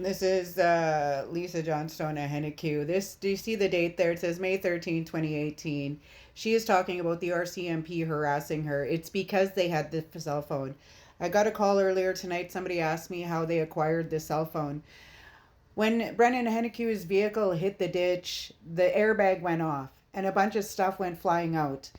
This is Lisa Johnstone at Henneque. Do you see the date there? It says May 13, 2018. She is talking about the RCMP harassing her. It's because they had the cell phone. I got a call earlier tonight. Somebody asked me how they acquired the cell phone. When Brennan Henneque's vehicle hit the ditch, the airbag went off and a bunch of stuff went flying out.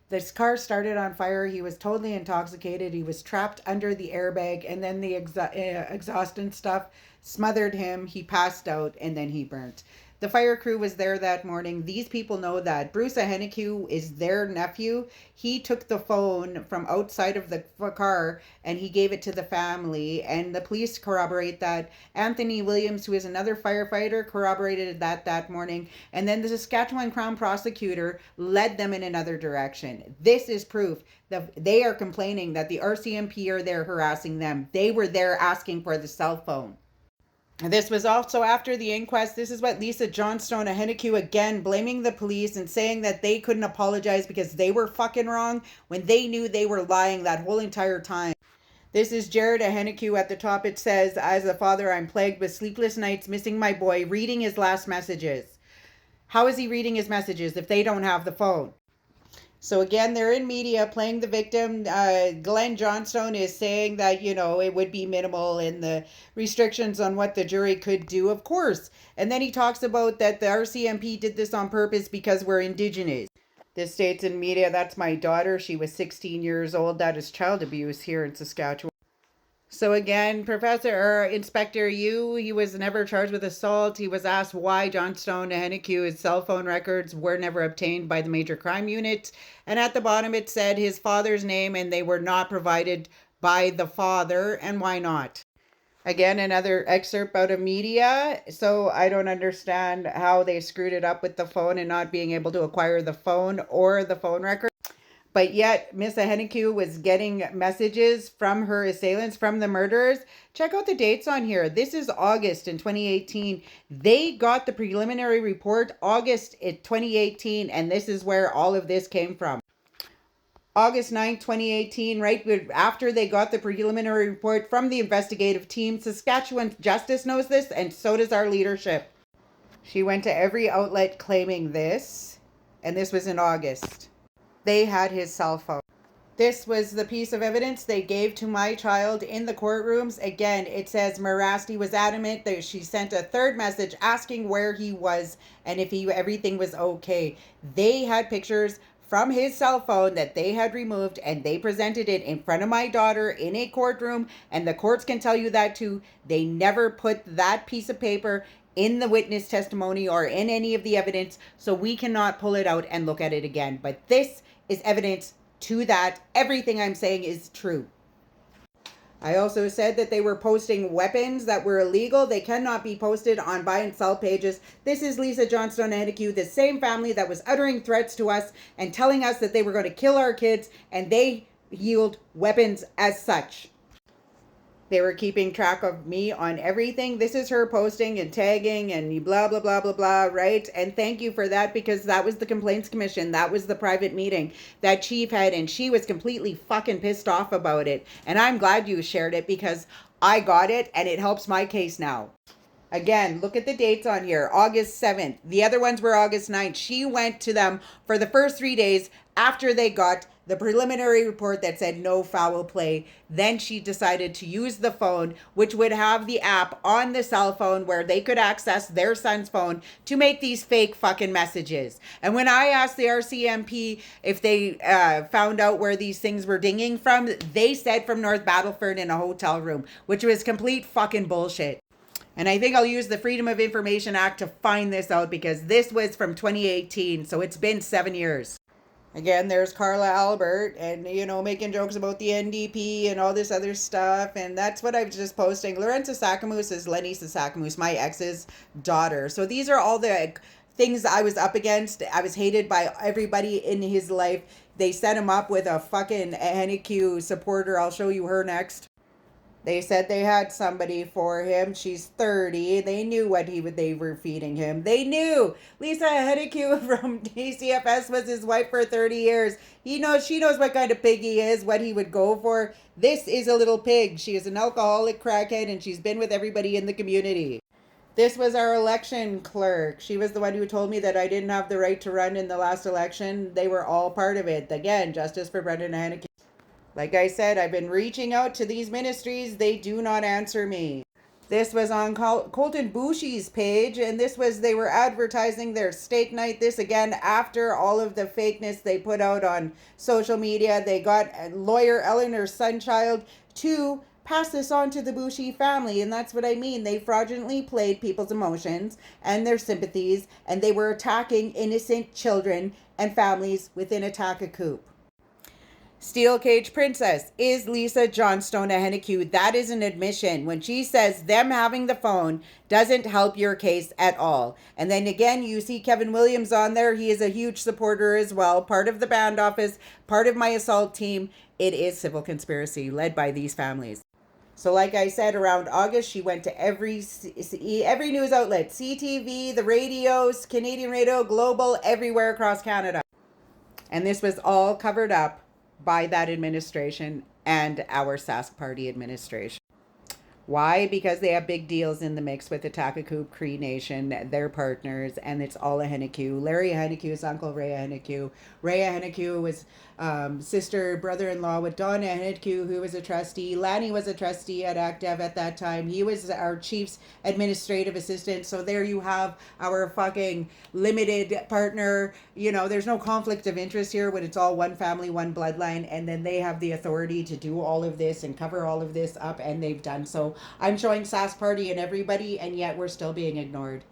This car started on fire. He was totally intoxicated. He was trapped under the airbag, and then the exhaust and stuff smothered him. He passed out, and then he burnt. The fire crew was there that morning. These people know that. Bruce Henneque is their nephew. He took the phone from outside of the car and he gave it to the family. And the police corroborate that. Anthony Williams, who is another firefighter, corroborated that morning. And then the Saskatchewan Crown prosecutor led them in another direction. This is proof that they are complaining that the RCMP are there harassing them. They were there asking for the cell phone. This was also after the inquest. This is what Lisa Johnstone of Henneque again blaming the police and saying that they couldn't apologize because they were fucking wrong when they knew they were lying that whole entire time. This is Jared of Henneque at the top. It says, as a father, I'm plagued with sleepless nights, missing my boy, reading his last messages. How is he reading his messages if they don't have the phone? So again, they're in media playing the victim. Glenn Johnstone is saying that, it would be minimal in the restrictions on what the jury could do, of course. And then he talks about that the RCMP did this on purpose because we're Indigenous. This states in media, that's my daughter. She was 16 years old. That is child abuse here in Saskatchewan. So again, Professor or Inspector Yu, he was never charged with assault. He was asked why Johnstone and Henneque's cell phone records were never obtained by the Major Crime Unit. And at the bottom it said his father's name and they were not provided by the father. And why not? Again, another excerpt out of media. So I don't understand how they screwed it up with the phone and not being able to acquire the phone or the phone record. But yet, Miss Henneque was getting messages from her assailants, from the murderers. Check out the dates on here. This is August in 2018. They got the preliminary report August in 2018, and this is where all of this came from. August 9, 2018, right after they got the preliminary report from the investigative team. Saskatchewan Justice knows this, and so does our leadership. She went to every outlet claiming this, and this was in August. They had his cell phone. This was the piece of evidence they gave to my child in the courtrooms. Again, it says Marasti was adamant that she sent a third message asking where he was and if everything was okay. They had pictures from his cell phone that they had removed and they presented it in front of my daughter in a courtroom, and the courts can tell you that too. They never put that piece of paper in the witness testimony or in any of the evidence, so we cannot pull it out and look at it again. But this is evidence to that. Everything I'm saying is true. I also said that they were posting weapons that were illegal. They cannot be posted on buy and sell pages. This is Lisa Johnstone Henneque, the same family that was uttering threats to us and telling us that they were going to kill our kids, and they yield weapons as such. They were keeping track of me on everything. This is her posting and tagging and blah, blah, blah, blah, blah, right? And thank you for that, because that was the complaints commission. That was the private meeting that chief had, and she was completely fucking pissed off about it. And I'm glad you shared it because I got it and it helps my case now. Again, look at the dates on here. August 7th. The other ones were August 9th. She went to them for the first 3 days after they got the preliminary report that said no foul play. Then she decided to use the phone, which would have the app on the cell phone where they could access their son's phone to make these fake fucking messages. And when I asked the RCMP if they found out where these things were dinging from, they said from North Battleford in a hotel room, which was complete fucking bullshit. And I think I'll use the Freedom of Information Act to find this out, because this was from 2018, so it's been 7 years. Again, there's Carla Albert and, making jokes about the NDP and all this other stuff. And that's what I was just posting. Lorenza Sakamoose is Lenny Sakamoose, my ex's daughter. So these are all the things I was up against. I was hated by everybody in his life. They set him up with a fucking Henneque supporter. I'll show you her next. They said they had somebody for him. She's 30. They knew what they were feeding him. They knew. Lisa Hedekiu from DCFS was his wife for 30 years. She knows what kind of pig he is, what he would go for. This is a little pig. She is an alcoholic crackhead and she's been with everybody in the community. This was our election clerk. She was the one who told me that I didn't have the right to run in the last election. They were all part of it. Again, justice for Brendan Haneke. Like I said, I've been reaching out to these ministries. They do not answer me. This was on Colton Boushie's page, and they were advertising their steak night. This again after all of the fakeness they put out on social media. They got lawyer Eleanor Sunchild to pass this on to the Boushie family, and that's what I mean. They fraudulently played people's emotions and their sympathies, and they were attacking innocent children and families within Attack-A-Coop. Steel Cage Princess is Lisa Johnstone a Henneque. That is an admission when she says them having the phone doesn't help your case at all. And then again, you see Kevin Williams on there. He is a huge supporter as well, part of the band office, part of my assault team. It is civil conspiracy led by these families. So like I said, around August, she went to every news outlet, CTV, the radios, Canadian Radio, Global, everywhere across Canada. And this was all covered up by that administration and our Sask Party administration. Why? Because they have big deals in the mix with Attack-A-Coop, Cree Nation, their partners, and it's all a Henneque. Larry Henneque's uncle, Ray Henneque. Ray Henneque was sister, brother-in-law with Donna Henneque, who was a trustee. Lanny was a trustee at ACTEV at that time. He was our chief's administrative assistant. So there you have our fucking limited partner. There's no conflict of interest here when it's all one family, one bloodline, and then they have the authority to do all of this and cover all of this up, and they've done so. I'm showing Sask Party and everybody, and yet we're still being ignored.